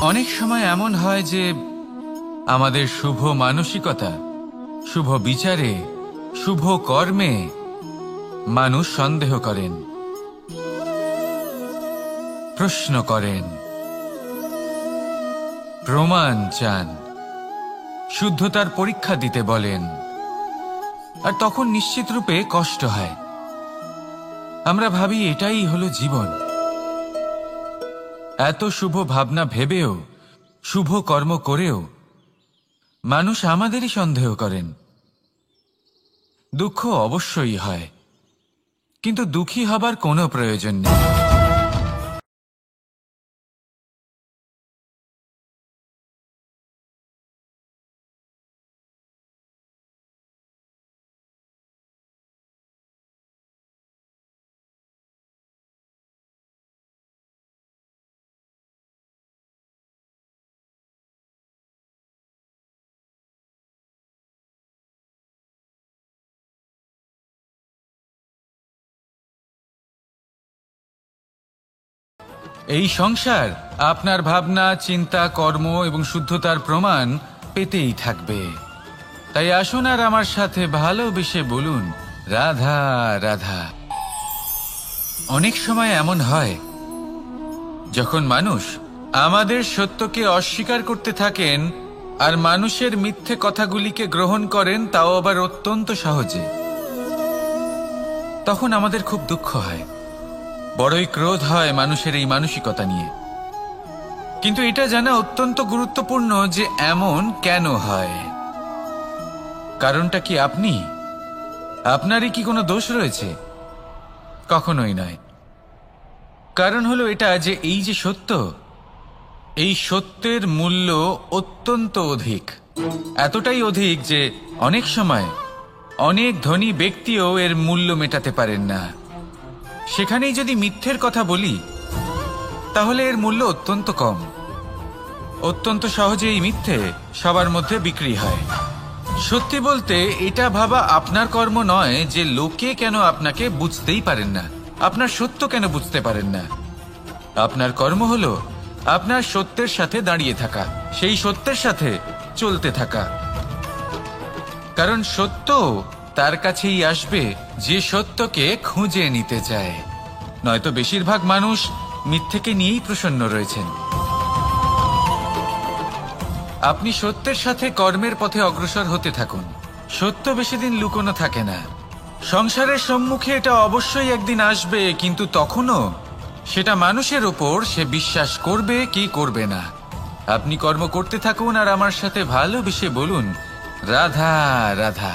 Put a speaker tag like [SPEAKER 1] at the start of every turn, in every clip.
[SPEAKER 1] অনেক সময় এমন হয় যে আমাদের শুভ মানসিকতা, শুভ বিচারে, শুভ কর্মে মানুষ সন্দেহ করেন, প্রশ্ন করেন, প্রমাণ চান, শুদ্ধতার পরীক্ষা দিতে বলেন, আর তখন নিশ্চিত রূপে কষ্ট হয়। আমরা ভাবি এটাই হলো জীবন। এত শুভ ভাবনা ভেবেও, শুভ কর্ম করেও মানুষ আমাদেরই সন্দেহ করেন। দুঃখ অবশ্যই হয়, কিন্তু দুঃখী হবার কোনো প্রয়োজন নেই। এই সংসার আপনার ভাবনা, চিন্তা, কর্ম এবং শুদ্ধতার প্রমাণ পেতেই থাকবে। তাই আসুন আর আমার সাথে ভালোবেসে বলুন, রাধা রাধা। অনেক সময় এমন হয় যখন মানুষ আমাদের সত্যকে অস্বীকার করতে থাকেন আর মানুষের মিথ্যে কথাগুলিকে গ্রহণ করেন, তাও আবার অত্যন্ত সহজে। তখন আমাদের খুব দুঃখ হয়, বড়ই ক্রোধ হয় মানুষের এই মানসিকতা নিয়ে। কিন্তু এটা জানা অত্যন্ত গুরুত্বপূর্ণ যে এমন কেন হয়। কারণটা কি আপনি? আপনারই কি কোনো দোষ রয়েছে? কখনোই নয়। কারণ হলো এটা যে এই যে সত্য, এই সত্যের মূল্য অত্যন্ত অধিক। এতটাই অধিক যে অনেক সময় অনেক ধনী ব্যক্তিও এর মূল্য মেটাতে পারেন না। সেখানেই যদি মিথ্যের কথা বলি, তাহলে এর মূল্য অত্যন্ত কম। অত্যন্ত সহজে এই মিথ্যে সবার মধ্যে বিক্রি হয়। সত্যি বলতে এটা ভাবা আপনার কর্ম নয় যে লোকে কেন আপনাকে বুঝতেই পারেন না, আপনার সত্য কেন বুঝতে পারেন না। আপনার কর্ম হলো আপনার সত্যের সাথে দাঁড়িয়ে থাকা, সেই সত্যের সাথে চলতে থাকা। কারণ সত্য তার কাছেই আসবে যে সত্যকে খুঁজে নিতে চায়। নয়তো বেশিরভাগ মানুষ মিথ্যেকে নিয়েই প্রসন্ন রয়েছেন। আপনি সত্যের সাথে কর্মের পথে অগ্রসর হতে থাকুন। সত্য বেশি দিন লুকোনো থাকে না। সংসারের সম্মুখে এটা অবশ্যই একদিন আসবে, কিন্তু তখনও সেটা মানুষের ওপর সে বিশ্বাস করবে কি করবে না। আপনি কর্ম করতে থাকুন আর আমার সাথে ভালোবেসে বলুন, রাধা রাধা।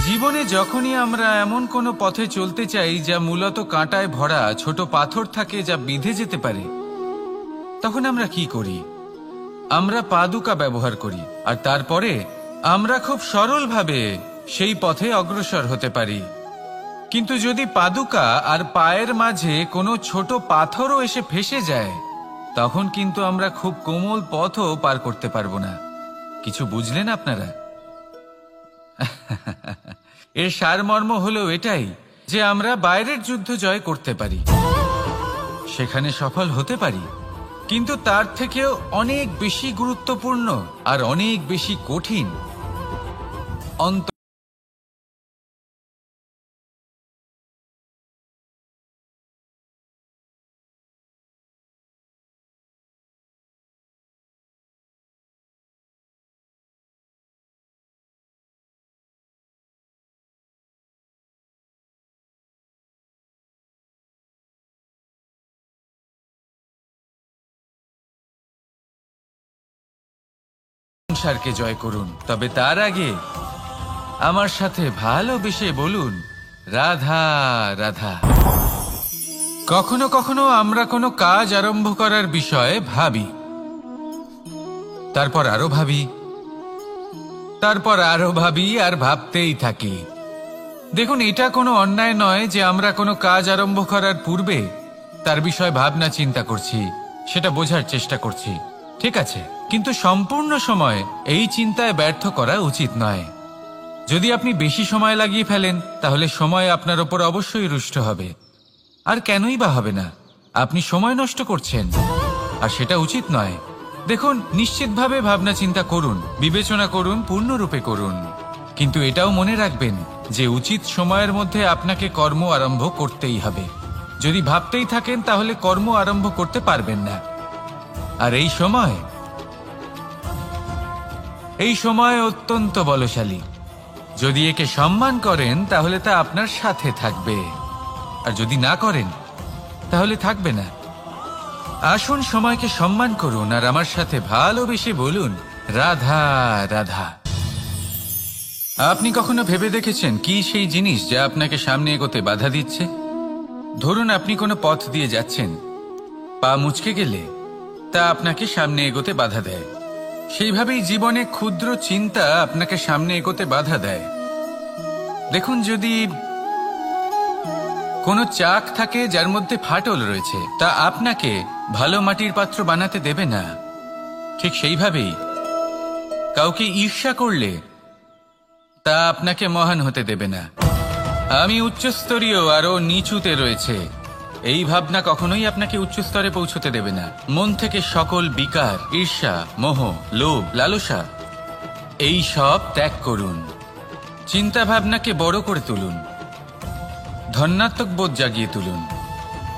[SPEAKER 1] জীবনে যখনই আমরা এমন কোনো পথে চলতে চাই যা মূলত কাঁটায় ভরা, ছোট পাথর থাকে যা বিঁধে যেতে পারে, তখন আমরা কি করি? আমরা পাদুকা ব্যবহার করি, আর তারপরে আমরা খুব সরলভাবে সেই পথে অগ্রসর হতে পারি। কিন্তু যদি পাদুকা আর পায়ের মাঝে কোনো ছোট পাথরও এসে ফেসে যায়, তখন কিন্তু আমরা খুব কোমল পথও পার করতে পারবো না। কিছু বুঝলেন আপনারা? এর সারমর্ম হলো এটাই যে আমরা বাইরের যুদ্ধ জয় করতে পারি, সেখানে সফল হতে পারি, কিন্তু তার থেকেও অনেক বেশি গুরুত্বপূর্ণ আর অনেক বেশি কঠিন সংসারকে জয় করুন। তবে তার আগে আমার সাথে ভালোবেসে বলুন, রাধা রাধা। কখনো কখনো আমরা কোনো কাজ আরম্ভ করার বিষয়ে ভাবি, তারপর আরো ভাবি, তারপর আরো ভাবি, আর ভাবতেই থাকি। দেখুন, এটা কোনো অন্যায় নয় যে আমরা কোনো কাজ আরম্ভ করার পূর্বে তার বিষয়ে ভাবনা চিন্তা করছি, সেটা বোঝার চেষ্টা করছি, ঠিক আছে। কিন্তু সম্পূর্ণ সময় এই চিন্তায় ব্যর্থ করা উচিত নয়। যদি আপনি বেশি সময় লাগিয়ে ফেলেন, তাহলে সময় আপনার ওপর অবশ্যই রুষ্ট হবে। আর কেনই বা হবে না? আপনি সময় নষ্ট করছেন। আর সেটা উচিত নয়। দেখুন, নিশ্চিতভাবে ভাবনা চিন্তা করুন, বিবেচনা করুন, পূর্ণরূপে করুন, কিন্তু এটাও মনে রাখবেন যে উচিত সময়ের মধ্যে আপনাকে কর্ম আরম্ভ করতেই হবে। যদি ভাবতেই থাকেন তাহলে কর্ম আরম্ভ করতে পারবেন না। আর এই সময় অত্যন্ত বলশালী। যদি একে সম্মান করেন তাহলে তা আপনার সাথে থাকবে, আর যদি না করেন তাহলে থাকবে না। আসুন সময়কে সম্মান করুন আর আমার সাথে ভালোবেসে বলুন, রাধা রাধা। আপনি কখনো ভেবে দেখেছেন কি সেই জিনিস যা আপনাকে সামনে এগোতে বাধা দিচ্ছে? ধরুন আপনি কোনো পথ দিয়ে যাচ্ছেন, পা মুচকে গেলে তা আপনাকে সামনে এগোতে বাধা দেয়। সেইভাবেই জীবনে ক্ষুদ্র চিন্তা আপনাকে সামনে এগোতে বাধা দেয়। দেখুন, যদি কোনো চাক থাকে যার মধ্যে ফাটল রয়েছে, তা আপনাকে ভালো মাটির পাত্র বানাতে দেবে না। ঠিক সেইভাবেই কাউকে ঈর্ষা করলে তা আপনাকে মহান হতে দেবে না। আমি উচ্চস্তরীয় আরো নিচুতে রয়েছে, এই ভাবনা কখনোই আপনাকে উচ্চ স্তরে পৌঁছতে দেবে না। মন থেকে সকল বিকার, ঈর্ষা, মোহ, লোভ, লালসা এই সব ত্যাগ করুন। চিন্তা ভাবনাকে বড় করে তুলুন, ধন্যাত্মক বোধ জাগিয়ে তুলুন,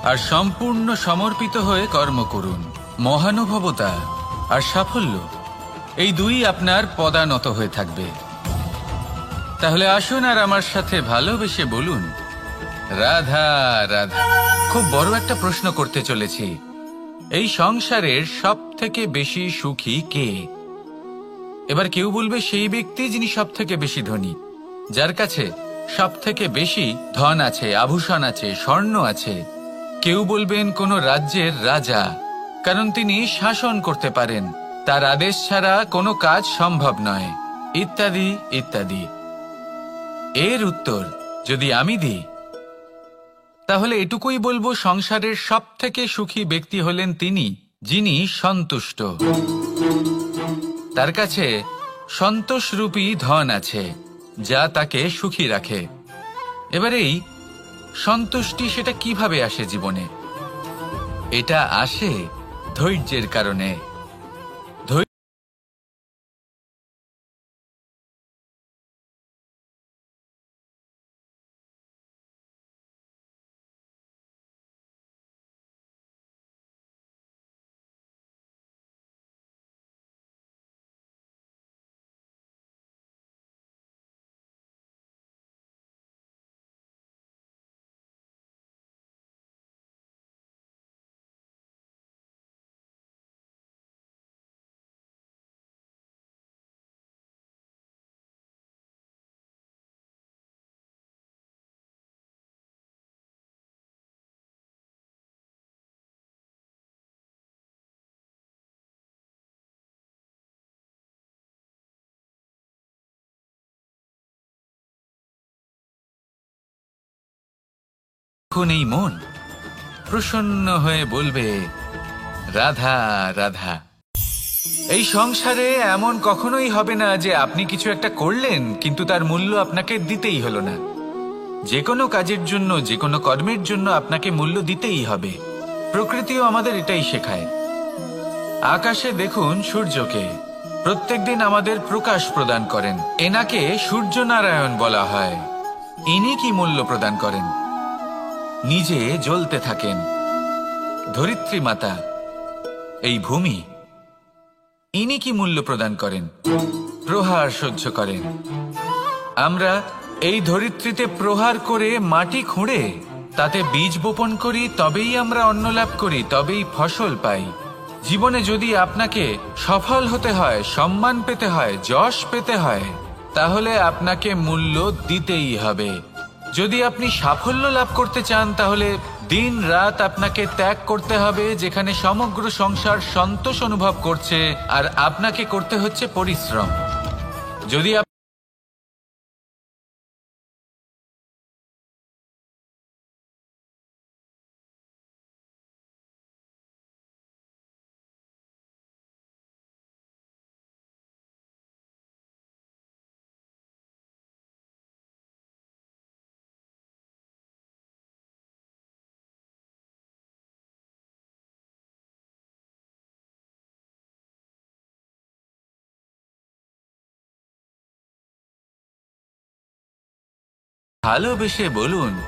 [SPEAKER 1] আর সম্পূর্ণ সমর্পিত হয়ে কর্ম করুন। মহানুভবতা আর সাফল্য এই দুই আপনার পদানত হয়ে থাকবে। তাহলে আসুন আর আমার সাথে ভালোবেসে বলুন, রাধা রাধা। খুব বড় একটা প্রশ্ন করতে চলেছি, এই সংসারের সব থেকে বেশি সুখী কে? এবার কেউ বলবে সেই ব্যক্তি যিনি সব থেকে বেশি ধনী, যার কাছে সব থেকে বেশি ধন আছে, আভূষণ আছে, স্বর্ণ আছে। কেউ বলবেন কোনো রাজ্যের রাজা, কারণ তিনি শাসন করতে পারেন, তার আদেশ ছাড়া কোনো কাজ সম্ভব নয়, ইত্যাদি ইত্যাদি। এর উত্তর যদি আমি দিই তাহলে এটুকুই বলবো, সংসারের সব থেকে সুখী ব্যক্তি হলেন তিনি যিনি সন্তুষ্ট। তার কাছে সন্তোষরূপী ধন আছে যা তাকে সুখী রাখে। এবার এই সন্তুষ্টি সেটা কিভাবে আসে জীবনে? এটা আসে ধৈর্যের কারণে। এখন এই মন প্রসন্ন হয়ে বলবে, রাধা রাধা। এই সংসারে এমন কখনোই হবে না যে আপনি কিছু একটা করলেন কিন্তু তার মূল্য আপনাকে দিতেই হলো না। যে কোনো কাজের জন্য, যে কোনো কর্মের জন্য আপনাকে মূল্য দিতেই হবে। প্রকৃতিও আমাদের এটাই শেখায়। আকাশে দেখুন সূর্যকে, প্রত্যেকদিন আমাদের প্রকাশ প্রদান করেন। এনাকে সূর্য নারায়ণ বলা হয়। ইনি কি মূল্য প্রদান করেন? নিজে জ্বলতে থাকেন। ধরিত্রী মাতা, এই ভূমি, ইনি কি মূল্য প্রদান করেন? প্রহার সহ্য করেন। আমরা এই ধরিত্রীতে প্রহার করে মাটি খুঁড়ে তাতে বীজ বপন করি, তবেই আমরা অন্ন লাভ করি, তবেই ফসল পাই। জীবনে যদি আপনাকে সফল হতে হয়, সম্মান পেতে হয়, যশ পেতে হয়, তাহলে আপনাকে মূল্য দিতেই হবে। যদি আপনি সাফল্য লাভ করতে চান তাহলে দিন রাত আপনাকে ত্যাগ করতে হবে, যেখানে সমগ্র সংসার সন্তোষ অনুভব করছে আর আপনাকে করতে হচ্ছে পরিশ্রম। যদি ভালোবেসে বলুন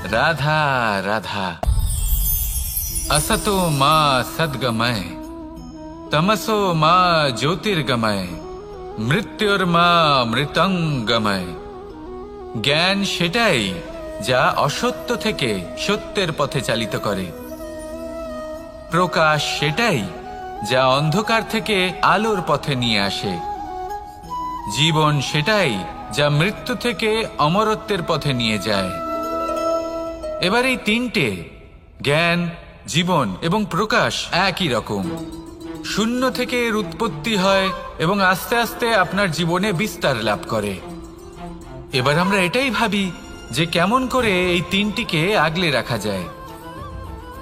[SPEAKER 1] রাধা রাধা। असतो मा सद्गमय, तमसो मा ज्योतिर्गमय, मृत्युर्मा मृतंगमय। জ্ঞান সেটাই যা অসত্য থেকে সত্যের পথে চালিত করে। প্রকাশ সেটাই যা অন্ধকার থেকে আলোর পথে নিয়ে আসে। জীবন সেটাই যা মৃত্যু থেকে অমরত্বের পথে নিয়ে যায়। এবার এই তিনটে জ্ঞান, জীবন এবং প্রকাশ একই রকম। শূন্য থেকে এর উৎপত্তি হয় এবং আস্তে আস্তে আপনার জীবনে বিস্তার লাভ করে। এবার আমরা এটাই ভাবি যে কেমন করে এই তিনটিকে আগলে রাখা যায়।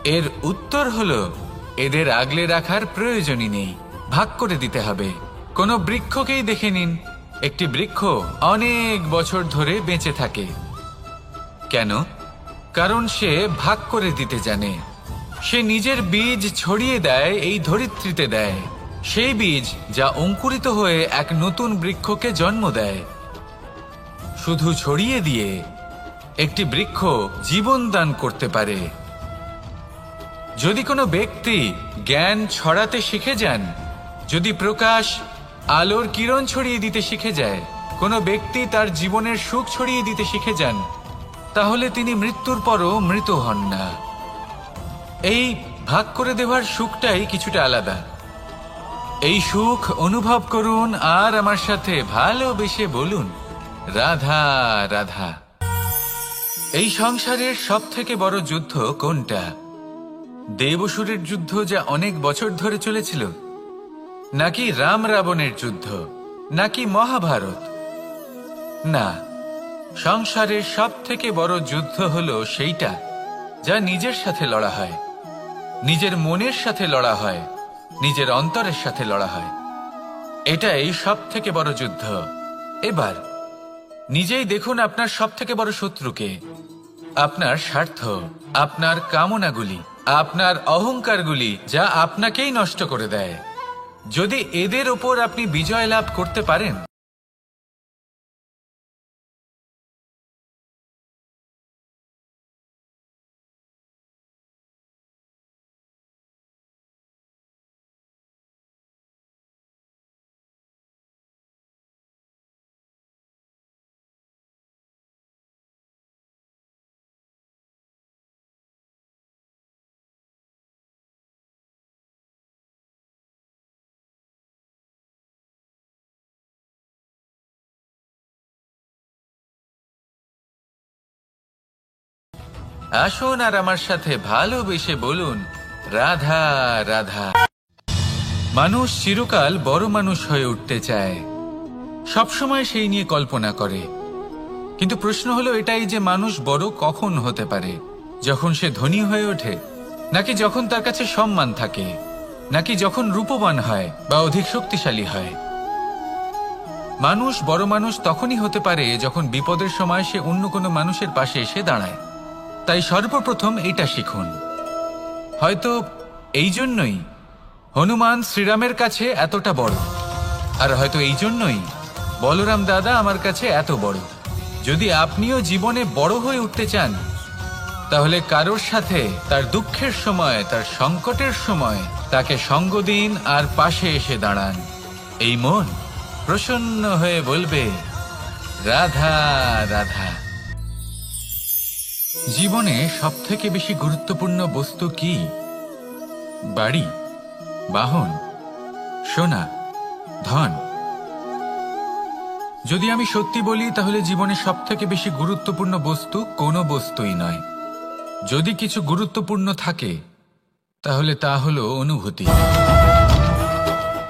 [SPEAKER 1] এর উত্তর হলো এদের আগলে রাখার প্রয়োজনই নেই, ভাগ করে দিতে হবে। কোনো বৃক্ষকেই দেখে নিন, একটি বৃক্ষ অনেক বছর ধরে বেঁচে থাকে। কেন? কারণ সে ভাগ করে দিতে জানে। সে নিজের বীজ ছড়িয়ে দেয়, এই ধরিত্রীতে দেয়, সেই বীজ যা অঙ্কুরিত হয়ে এক নতুন বৃক্ষকে জন্ম দেয়। শুধু ছড়িয়ে দিয়ে একটি বৃক্ষ জীবন দান করতে পারে। যদি কোনো ব্যক্তি জ্ঞান ছড়াতে শিখে যান, যদি প্রকাশ আলোর কিরণ ছড়িয়ে দিতে শিখে যায়, কোনো ব্যক্তি তার জীবনের সুখ ছড়িয়ে দিতে শিখে যান, তাহলে তিনি মৃত্যুর পরও মৃত হন না। এই ভাগ করে দেওয়ার সুখটাই কিছুটা আলাদা। এই সুখ অনুভব করুন আর আমার সাথে ভালোবেসে বলুন রাধা রাধা। এই সংসারের সব থেকে বড় যুদ্ধ কোনটা? দেব-অসুরের যুদ্ধ যা অনেক বছর ধরে চলেছিল, নাকি রাম রাবণের যুদ্ধ, নাকি মহাভারত? না, সংসারের সব থেকে বড় যুদ্ধ হলো সেইটা যা নিজের সাথে লড়া হয়, নিজের মনের সাথে লড়া হয়, নিজের অন্তরের সাথে লড়া হয়। এটাই সব থেকে বড় যুদ্ধ। এবার নিজেই দেখুন আপনার সব থেকে বড় শত্রুকে। আপনার স্বার্থ, আপনার কামনাগুলি, আপনার অহংকারগুলি, যা আপনাকেই নষ্ট করে দেয়। যদি এদের ওপর আপনি বিজয় লাভ করতে পারেন, আসুন আর আমার সাথে ভালোবেসে বলুন রাধা রাধা। মানুষ চিরকাল বড় মানুষ হয়ে উঠতে চায়, সবসময় সেই নিয়ে কল্পনা করে। কিন্তু প্রশ্ন হলো এটাই যে মানুষ বড় কখন হতে পারে? যখন সে ধনী হয়ে ওঠে, নাকি যখন তার কাছে সম্মান থাকে, নাকি যখন রূপবান হয় বা অধিক শক্তিশালী হয়? মানুষ বড় মানুষ তখনই হতে পারে যখন বিপদের সময় সে অন্য কোনো মানুষের পাশে এসে দাঁড়ায়। তাই সর্বপ্রথম এটা শিখুন। হয়তো এই জন্যই হনুমান শ্রীরামের কাছে এতটা বড়, আর হয়তো এই জন্যই বলরাম দাদা আমার কাছে এত বড়। যদি আপনিও জীবনে বড় হয়ে উঠতে চান, তাহলে কারোর সাথে তার দুঃখের সময়, তার সংকটের সময় তাকে সঙ্গ দিন আর পাশে এসে দাঁড়ান। এই মন প্রসন্ন হয়ে বলবে রাধা রাধা। জীবনে সবথেকে বেশি গুরুত্বপূর্ণ বস্তু কি? বাড়ি, বাহন, সোনা, ধন? যদি আমি সত্যি বলি, তাহলে জীবনে সবথেকে বেশি গুরুত্বপূর্ণ বস্তু কোনো বস্তুই নয়। যদি কিছু গুরুত্বপূর্ণ থাকে, তাহলে তা হলো অনুভূতি,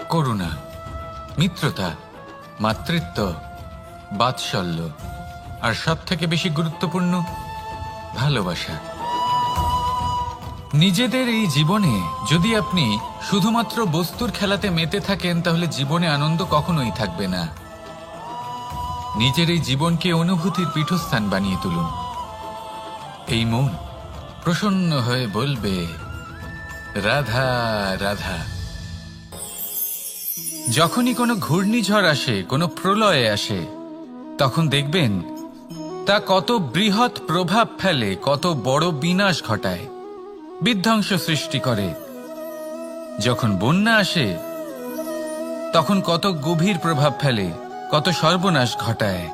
[SPEAKER 1] করুণা, মিত্রতা, মাতৃত্ব, বাৎসল্য, আর সবথেকে বেশি গুরুত্বপূর্ণ ভালোবাসা। নিজেদের এই জীবনে যদি আপনি শুধুমাত্র বস্তুর খেলাতে মেতে থাকেন, তাহলে জীবনে আনন্দ কখনোই থাকবে না। নিজের এই জীবনকে অনুভূতির পীঠস্থান বানিয়ে তুলুন। এই মন প্রসন্ন হয়ে বলবে রাধা রাধা। যখনই কোনো ঘূর্ণিঝড় আসে, কোনো প্রলয়ে আসে, তখন দেখবেন তা কত বৃহৎ প্রভাব ফেলে, কত বড় বিনাশ ঘটায়, বিধ্বংস সৃষ্টি করে। যখন বন্যা আসে তখন কত গভীর প্রভাব ফেলে, কত সর্বনাশ ঘটায়।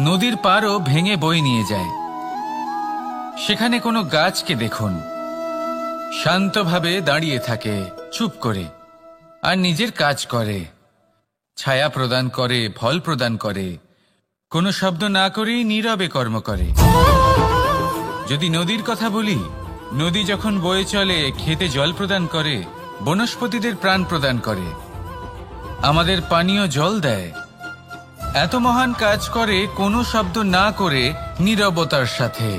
[SPEAKER 1] নদীর পাড়ও ভেঙে বয়ে নিয়ে যায়। সেখানে কোনো গাছকে দেখুন, শান্তভাবে দাঁড়িয়ে থাকে চুপ করে, আর নিজের কাজ করে, ছায়া প্রদান করে, ফল প্রদান করে, কোনো শব্দ না করেই নীরবে কর্ম করে। যদি নদীর কথা বলি, নদী যখন বয়ে চলে খেতে জল প্রদান করে, বনস্পতিদের প্রাণ প্রদান করে, আমাদের পানীয় জল দেয়। এত মহান কাজ করে কোনো শব্দ না করে, নীরবতার সাথে।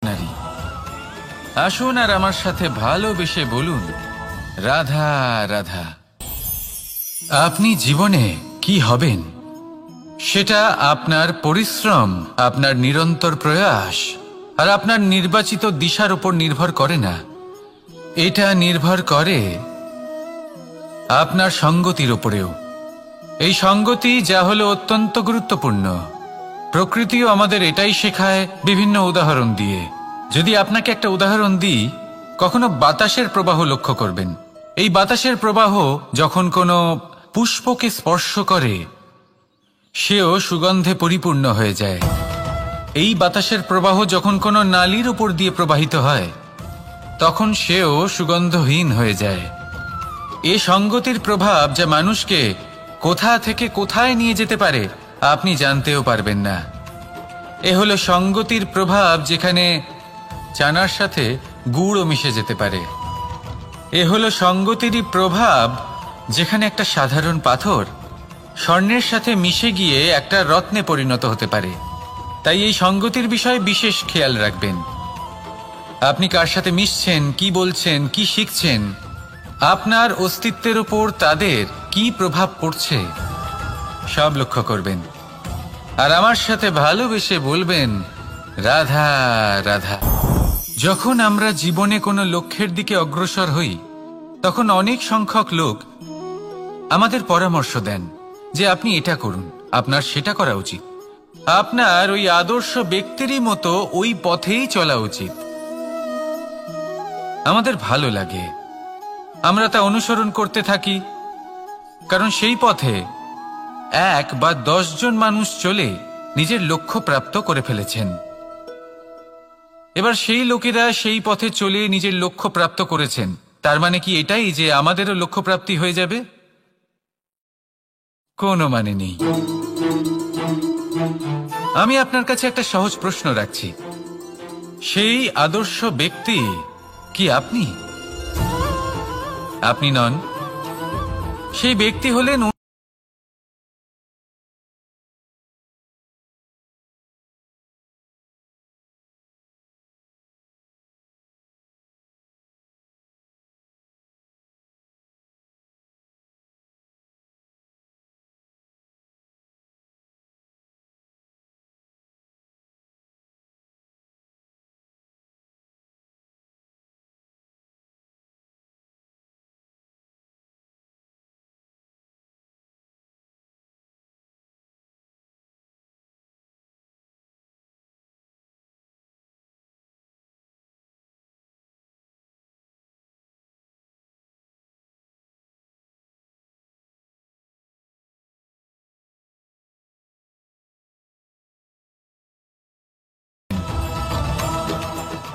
[SPEAKER 1] নারী, আসুন আর আমার সাথে ভালোবেসে বলুন, রাধা রাধা। আপনি জীবনে কি হবেন সেটা আপনার পরিশ্রম, আপনার নিরন্তর প্রয়াস আর আপনার নির্বাচিত দিশার উপর নির্ভর করে না। এটা নির্ভর করে আপনার সঙ্গতির উপরেও। এই সঙ্গতি যা হলো অত্যন্ত গুরুত্বপূর্ণ। প্রকৃতিও আমাদের এটাই শেখায় বিভিন্ন উদাহরণ দিয়ে। যদি আপনাকে একটা উদাহরণ দিই, কখনো বাতাসের প্রবাহ লক্ষ্য করবেন। এই বাতাসের প্রবাহ যখন কোনো পুষ্পকে স্পর্শ করে, সেও সুগন্ধে পরিপূর্ণ হয়ে যায়। এই বাতাসের প্রবাহ যখন কোনো নালীর উপর দিয়ে প্রবাহিত হয়, তখন সেও সুগন্ধহীন হয়ে যায়। এ সঙ্গতির প্রভাব যা মানুষকে কোথা থেকে কোথায় নিয়ে যেতে পারে আপনি জানতেও পারবেন না। এ হলো সঙ্গতির প্রভাব, যেখানে চানার সাথে গুড়ও মিশে যেতে পারে। এ হলো সঙ্গতিরই প্রভাব, যেখানে একটা সাধারণ পাথর স্বর্ণের সাথে মিশে গিয়ে একটা রত্নে পরিণত হতে পারে। তাই এই সঙ্গতির বিষয়ে বিশেষ খেয়াল রাখবেন। আপনি কার সাথে মিশছেন, কি বলছেন, কি শিখছেন, আপনার অস্তিত্বের উপর তাদের কি প্রভাব পড়ছে, সব লক্ষ্য করবেন। আর আমার সাথে ভালোবেসে বলবেন, রাধা রাধা। যখন আমরা জীবনে কোনো লক্ষ্যের দিকে অগ্রসর হই, তখন অনেক সংখ্যক লোক আমাদের পরামর্শ দেন যে আপনি এটা করুন, আপনার সেটা করা উচিত, আপনার ওই আদর্শ ব্যক্তিরই মতো ওই পথেই চলা উচিত। আমাদের ভালো লাগে, আমরা তা অনুসরণ করতে থাকি, কারণ সেই পথে 1 বা 10 জন মানুষ চলে নিজের লক্ষ্য প্রাপ্ত করে ফেলেছেন। এবার সেই লোকেরা সেই পথে চলে নিজের লক্ষ্য প্রাপ্ত করেছেন, তার মানে কি এটাই যে আমাদেরও লক্ষ্য প্রাপ্তি হয়ে যাবে? কোনো মানে নেই। আমি আপনার কাছে একটা সহজ প্রশ্ন রাখছি, সেই আদর্শ ব্যক্তি কি আপনি? আপনি নন। সেই ব্যক্তি হলেন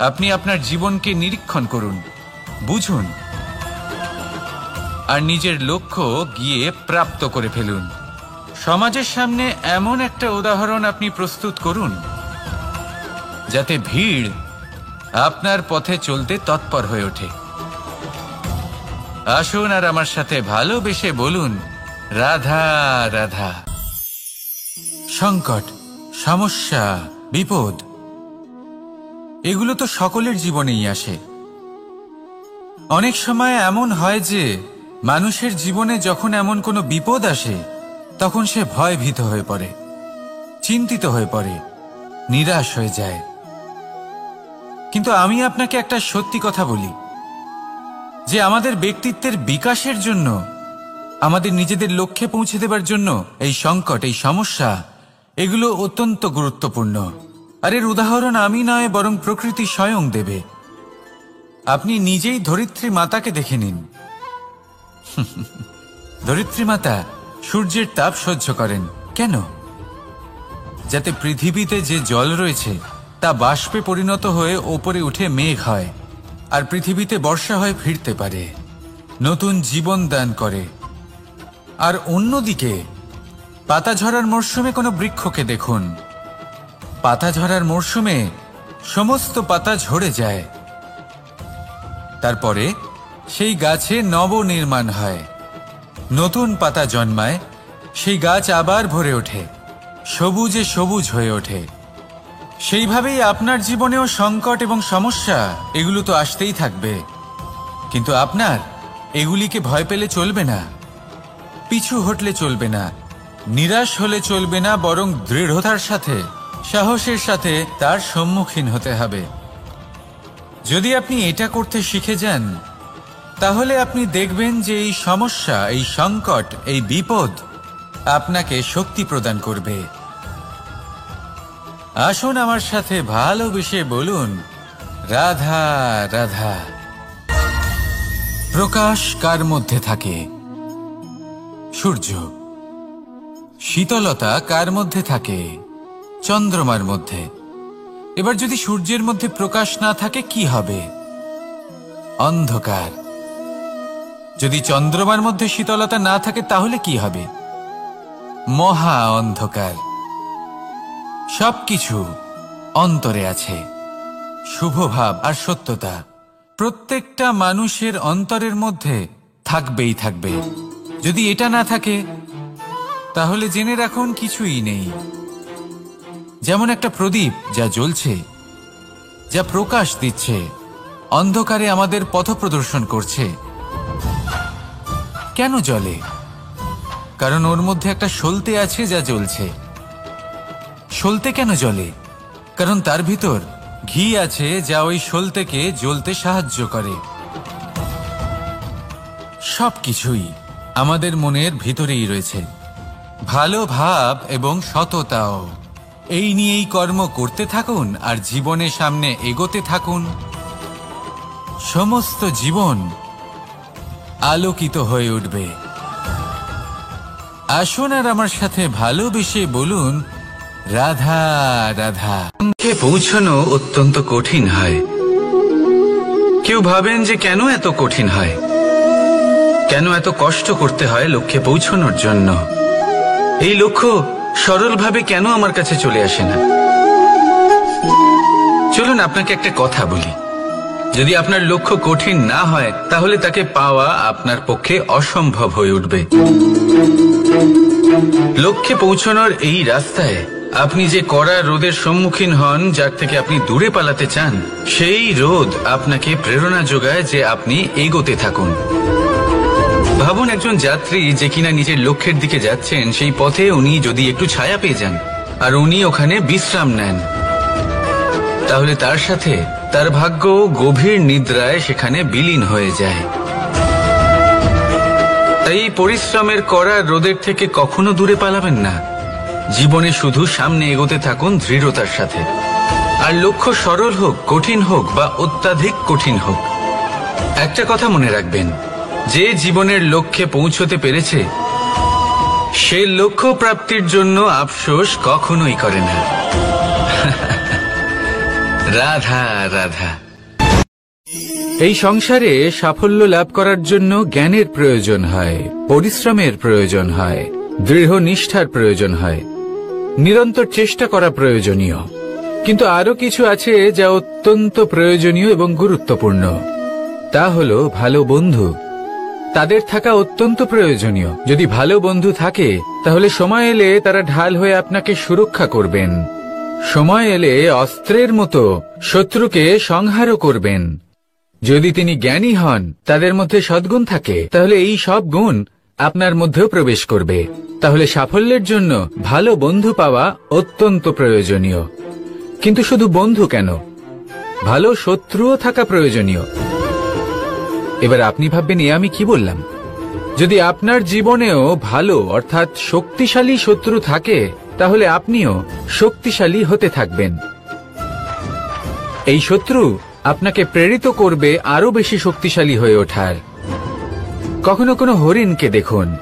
[SPEAKER 1] আপনি আপনার জীবনকে নিরীক্ষণ করুন, বুঝুন, আর নিজের লক্ষ্য গিয়ে প্রাপ্ত করে ফেলুন। সমাজের সামনে এমন একটা উদাহরণ আপনি প্রস্তুত করুন যাতে ভিড় আপনার পথে চলতে তৎপর হয়ে ওঠে। আসুন আর আমার সাথে ভালোবেসে বলুন, রাধা রাধা। সংকট, সমস্যা, বিপদ এগুলো তো সকলের জীবনেই আসে। অনেক সময় এমন হয় যে মানুষের জীবনে যখন এমন কোনো বিপদ আসে তখন সে ভয়ভীত হয়ে পড়ে, চিন্তিত হয়ে পড়ে, নিরাশ হয়ে যায়। কিন্তু আমি আপনাকে একটা সত্যি কথা বলি যে আমাদের ব্যক্তিত্বের বিকাশের জন্য, আমাদের নিজেদের লক্ষ্যে পৌঁছে দেবার জন্য এই সংকট, এই সমস্যা এগুলো অত্যন্ত গুরুত্বপূর্ণ। আর এর উদাহরণ আমি নয়, বরং প্রকৃতি স্বয়ং দেবে। আপনি নিজেই ধরিত্রী মাতাকে দেখে নিন। ধরিত্রী মাতা সূর্যের তাপ সহ্য করেন কেন? যাতে পৃথিবীতে যে জল রয়েছে তা বাষ্পে পরিণত হয়ে ওপরে উঠে মেঘ হয়, আর পৃথিবীতে বর্ষা হয়ে ফিরতে পারে, নতুন জীবন দান করে। আর অন্যদিকে পাতা ঝরার মরশুমে কোনো বৃক্ষকে দেখুন, পাতা ঝরার মরশুমে সমস্ত পাতা ঝরে যায়, তারপরে সেই গাছে নবনির্মাণ হয়, নতুন পাতা জন্মায়, সেই গাছ আবার ভরে ওঠে, সবুজে সবুজ হয়ে ওঠে। সেইভাবেই আপনার জীবনেও সংকট এবং সমস্যা এগুলো তো আসতেই থাকবে, কিন্তু আপনার এগুলিকে ভয় পেলে চলবে না, পিছু হটলে চলবে না, নিরাশ হলে চলবে না, বরং দৃঢ়তার সাথে, সাহসের সাথে তার সম্মুখীন হতে হবে। যদি আপনি এটা করতে শিখে যান তাহলে আপনি দেখবেন যে এই সমস্যা, এই সংকট, এই বিপদ আপনাকে শক্তি প্রদান করবে। আসুন আমার সাথে ভালোবেসে বলুন, রাধা রাধা। প্রকাশ কার মধ্যে থাকে? সূর্য। শীতলতা কার মধ্যে থাকে? চন্দ্রমার মধ্যে। এবার যদি সূর্যের মধ্যে প্রকাশ না থাকে কি হবে? অন্ধকার। যদি চন্দ্রমার মধ্যে শীতলতা না থাকে তাহলে কি হবে? মহা অন্ধকার। সবকিছু অন্তরে আছে, শুভভাব আর সত্যতা প্রত্যেকটা মানুষের অন্তরের মধ্যে থাকবেই থাকবে। যদি এটা না থাকে তাহলে জেনে রাখুন কিছুই নেই। যেমন একটা প্রদীপ যা জ্বলছে, যা প্রকাশ দিচ্ছে, অন্ধকারে আমাদের পথ প্রদর্শন করছে। কেন জ্বলে? কারণ ওর মধ্যে একটা সলতে আছে যা জ্বলছে। সলতে কেন জ্বলে? কারণ তার ভিতর ঘি আছে যা ওই সলতেকে জ্বলতে সাহায্য করে। সবকিছুই আমাদের মনের ভিতরেই রয়েছে, ভালো ভাব এবং সততাও। এই নিয়েই কর্ম করতে থাকুন আর জীবনের সামনে এগোতে থাকুন। সমস্ত জীবন আলোকিত হয়ে উঠবে। আসুন আর আমার সাথে ভালোবেসে বলুন, রাধা রাধা। লক্ষ্যে পৌঁছানো অত্যন্ত কঠিন হয়। কেউ ভাবেন যে কেন এত কঠিন হয়, কেন এত কষ্ট করতে হয় লক্ষ্যে পৌঁছানোর জন্য। এই লক্ষ্য সরলভাবে কেন আমার কাছে চলে আসে না? চলুন আপনাকে একটা কথা বলি, যদি আপনার লক্ষ্য কঠিন না হয় তাহলে তাকে পাওয়া আপনার পক্ষে অসম্ভব হয়ে উঠবে। লক্ষ্যে পৌঁছানোর এই রাস্তায় আপনি যে কড়া রোদের সম্মুখীন হন, যার থেকে আপনি দূরে পালাতে চান, সেই রোদ আপনাকে প্রেরণা যোগায় যে আপনি এগোতে থাকুন। ভাবুন একজন যাত্রী যে কিনা নিজের লক্ষ্যের দিকে যাচ্ছেন, সেই পথে উনি যদি একটু ছায়া পেয়ে যান আর উনি ওখানে বিশ্রাম নেন, তাহলে তার সাথে তার ভাগ্য গভীর নিদ্রায় সেখানে বিলীন হয়ে যায়। তাই এই পরিশ্রমের কড়া রোদের থেকে কখনো দূরে পালাবেন না। জীবনে শুধু সামনে এগোতে থাকুন দৃঢ়তার সাথে। আর লক্ষ্য সরল হোক, কঠিন হোক বা অত্যাধিক কঠিন হোক, একটা কথা মনে রাখবেন, যে জীবনের লক্ষ্যে পৌঁছতে পেরেছে সে লক্ষ্য প্রাপ্তির জন্য আফসোস কখনোই করে না। রাধা রাধা। এই সংসারে সাফল্য লাভ করার জন্য জ্ঞানের প্রয়োজন হয়, পরিশ্রমের প্রয়োজন হয়, দৃঢ় নিষ্ঠার প্রয়োজন হয়, নিরন্তর চেষ্টা করা প্রয়োজনীয়। কিন্তু আরো কিছু আছে যা অত্যন্ত প্রয়োজনীয় এবং গুরুত্বপূর্ণ। তা হলো ভালো বন্ধু, তাদের থাকা অত্যন্ত প্রয়োজনীয়। যদি ভালো বন্ধু থাকে তাহলে সময় এলে তারা ঢাল হয়ে আপনাকে সুরক্ষা করবেন। সময় এলে অস্ত্রের মতো শত্রুকে সংহারও করবেন। যদি তিনি জ্ঞানী হন, তাদের মধ্যে সদ্গুণ থাকে, তাহলে এই সব গুণ আপনার মধ্যেও প্রবেশ করবে। তাহলে সাফল্যের জন্য ভালো বন্ধু পাওয়া অত্যন্ত প্রয়োজনীয়। কিন্তু শুধু বন্ধু কেন, ভালো শত্রুও থাকা প্রয়োজনীয়। এবার আপনি ভাববেন, এ আমি কি বললাম? যদি আপনার জীবনেও ভালো অর্থাৎ শক্তিশালী শত্রু থাকে, তাহলে আপনিও শক্তিশালী হতে থাকবেন। এই শত্রু আপনাকে প্রেরিত করবে আরো বেশি শক্তিশালী হয়ে ওঠার। কখনো কোনো হরিণকে দেখুন,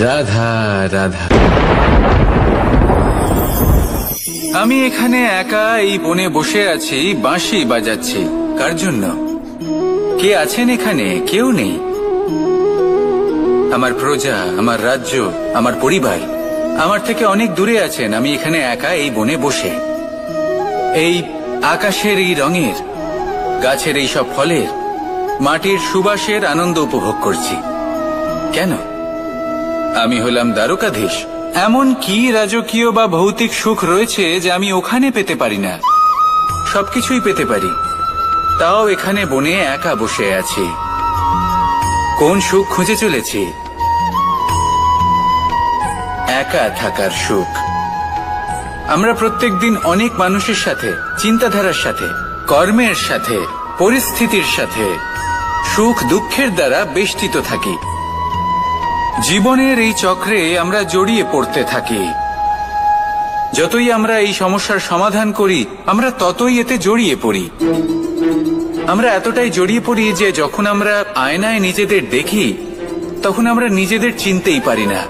[SPEAKER 1] রাধা রাধা। আমি এখানে একা এই বনে বসে আছি, বাঁশি বাজাচ্ছি। কার জন্য? কে আছেন এখানে? কেউ নেই। আমার প্রজা, আমার রাজ্য, আমার পরিবার আমার থেকে অনেক দূরে আছেন। আমি এখানে একা এই বনে বসে এই আকাশের এই রঙের, গাছের এই সব ফলের, মাটির সুবাসের আনন্দ উপভোগ করছি। কেন? আমি হলাম দ্বারকাধীশ। এমন কি রাজকীয় বা ভৌতিক সুখ রয়েছে যে আমি ওখানে পেতে পারি না? সবকিছুই পেতে পারি, তাও এখানে বনে একা বসে আছি। কোন সুখ খুঁজে চলেছি? একা থাকার সুখ। আমরা প্রত্যেকদিন অনেক মানুষের সাথে, চিন্তাধারার সাথে, কর্মের সাথে, পরিস্থিতির সাথে, সুখ দুঃখের দ্বারা বেষ্টিত থাকি। জীবনের এই চক্রে আমরা জড়িয়ে পড়তে থাকি। যতই আমরা এই সমস্যার সমাধান করি, আমরা ততই এতে জড়িয়ে পড়ি। আমরা এতটাই জড়িয়ে পড়ি যে যখন আমরা আয়নায় নিজেদের দেখি, তখন আমরা নিজেদের চিনতেই পারি না।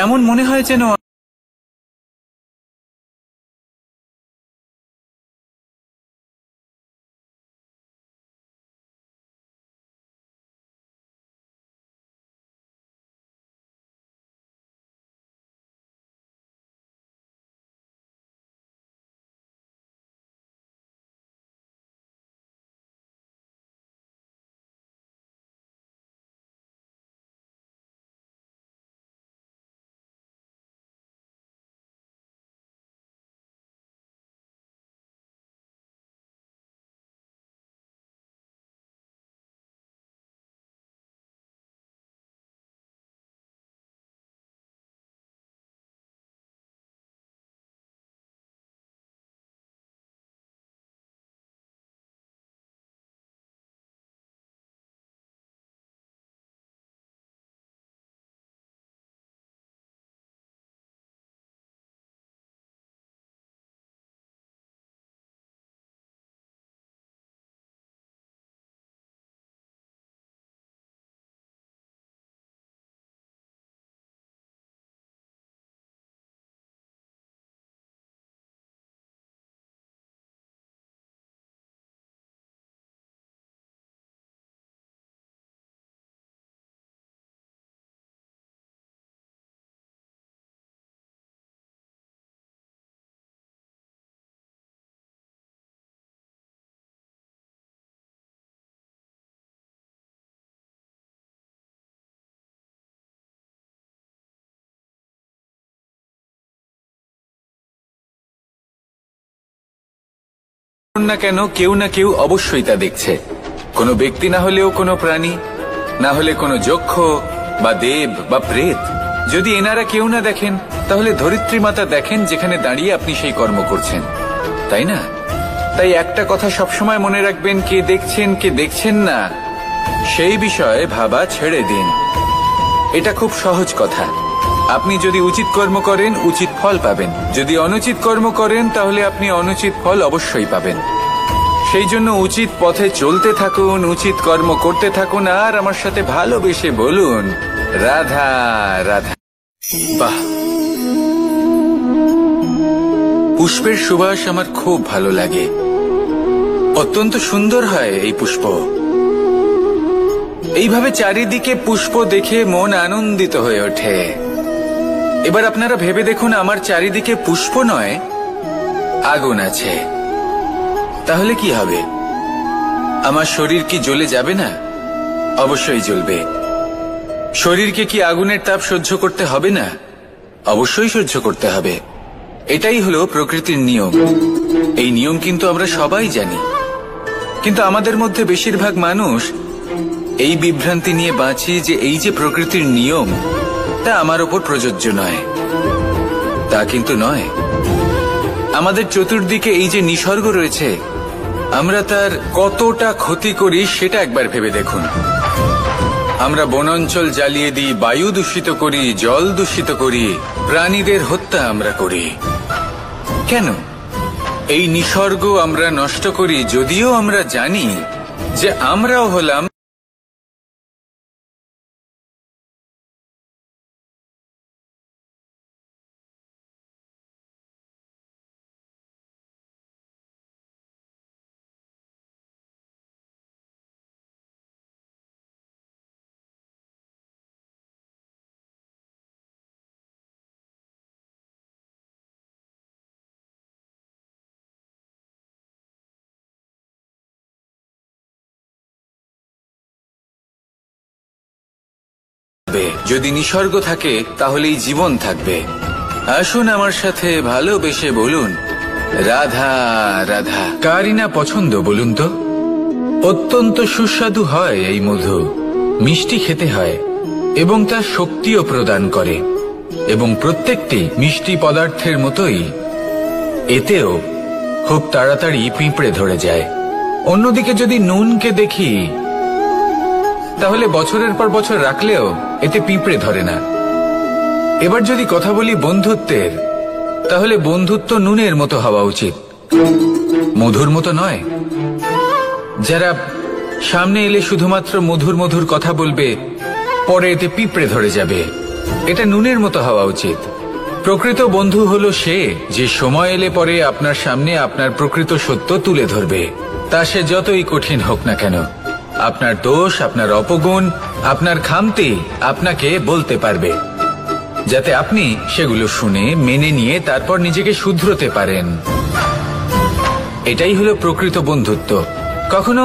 [SPEAKER 1] এমন মনে হয় যেন না কেন কেউ না কেউ অবশ্যই তা দেখছে। কোনো ব্যক্তি না হলেও কোনো প্রাণী, না হলে কোনো যক্ষ বা দেব বা প্রেত। যদি এনারা কেউ না দেখেন, তাহলে ধরিত্রী মাতা দেখেন, যেখানে দাঁড়িয়ে আপনি সেই কর্ম করছেন, তাই না? তাই একটা কথা সবসময় মনে রাখবেন, কে দেখছেন কে দেখছেন না সেই বিষয়ে ভাবা ছেড়ে দিন। এটা খুব সহজ কথা। আপনি যদি উচিত কর্ম করেন, উচিত ফল পাবেন। যদি অনুচিত কর্ম করেন, তাহলে আপনি অনুচিত ফল অবশ্যই পাবেন। সেই জন্য উচিত পথে চলতে থাকুন, উচিত কর্ম করতে থাকুন, আর আমার সাথে ভালোবেসে বলুন রাধা রাধা। বাহ, পুষ্পের সুবাস আমার খুব ভালো লাগে। অত্যন্ত সুন্দর হয় এই পুষ্প। এইভাবে চারিদিকে পুষ্প দেখে মন আনন্দিত হয়ে ওঠে। এবার আপনারা ভেবে দেখুন, আমার চারিদিকে পুষ্প নয়, আগুন আছে। তাহলে কি হবে? আমার শরীর কি জ্বলে যাবে না? অবশ্যই জ্বলবে। শরীরকে কি আগুনের তাপ সহ্য করতে হবে না? অবশ্যই সহ্য করতে হবে। এটাই হলো প্রকৃতির নিয়ম। এই নিয়ম কিন্তু আমরা সবাই জানি, কিন্তু আমাদের মধ্যে বেশিরভাগ মানুষ এই বিভ্রান্তি নিয়ে বাঁচি যে এই যে প্রকৃতির নিয়ম, তা আমার ওপর প্রযোজ্য নয়। তা কিন্তু নয়। আমাদের চতুর্দিকে এই যে নিসর্গ রয়েছে, আমরা তার কতটা ক্ষতি করি সেটা একবার ভেবে দেখুন। আমরা বনাঞ্চল জ্বালিয়ে দিই, বায়ু দূষিত করি, জল দূষিত করি, প্রাণীদের হত্যা আমরা করি। কেন? এই নিসর্গ আমরা নষ্ট করি, যদিও আমরা জানি যে আমরাও হলাম যদি নিসর্গ থাকে তাহলেই জীবন থাকবে। আসুন আমার সাথে ভালোবেসে বলুন, রাধা রাধা। কারই না পছন্দ বলুন তো? অত্যন্ত সুস্বাদু হয় এই মধু, মিষ্টি খেতে হয় এবং তা শক্তিও প্রদান করে, এবং প্রত্যেকটি মিষ্টি পদার্থের মতোই এতেও খুব তাড়াতাড়ি পিঁপড়ে ধরে যায়। অন্যদিকে যদি নুনকে দেখি, তাহলে বছরের পর বছর রাখলেও এতে পিঁপড়ে ধরে না। এবার যদি কথা বলি বন্ধুত্বের, তাহলে বন্ধুত্ব নুনের মতো হওয়া উচিত, মধুর মতো নয়। যারা সামনে এলে শুধুমাত্র মধুর মধুর কথা বলবে, পরে এতে পিঁপড়ে ধরে যাবে, এটা নুনের মতো হওয়া উচিত। প্রকৃত বন্ধু হলো সে যে সময় এলে পরে আপনার সামনে আপনার প্রকৃত সত্য তুলে ধরবে, তা সে যতই কঠিন হোক না কেন। আপনার দোষ, আপনার অপগুণ, আপনার খামতি আপনাকে বলতে পারবে, যাতে আপনি সেগুলো শুনে মেনে নিয়ে তারপর নিজেকে শুধরোতে পারেন। এটাই হলো প্রকৃত বন্ধুত্ব। কখনো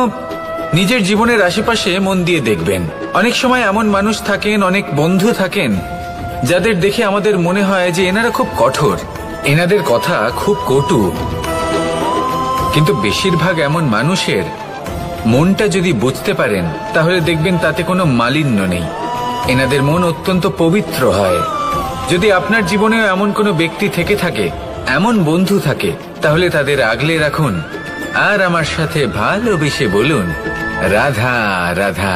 [SPEAKER 1] নিজের জীবনের আশেপাশে মন দিয়ে দেখবেন, অনেক সময় এমন মানুষ থাকেন, অনেক বন্ধু থাকেন, যাদের দেখে আমাদের মনে হয় যে এনারা খুব কঠোর, এনাদের কথা খুব কটু। কিন্তু বেশিরভাগ এমন মানুষের মনটা যদি বুঝতে পারেন, তাহলে দেখবেন তাতে কোনো মালিন্য নেই, এনাদের মন অত্যন্ত পবিত্র হয়। যদি আপনার জীবনেও এমন কোনো ব্যক্তি থেকে থাকে, এমন বন্ধু থাকে, তাহলে তাদের আগলে রাখুন আর আমার সাথে ভালোবেসে বলুন, রাধা রাধা।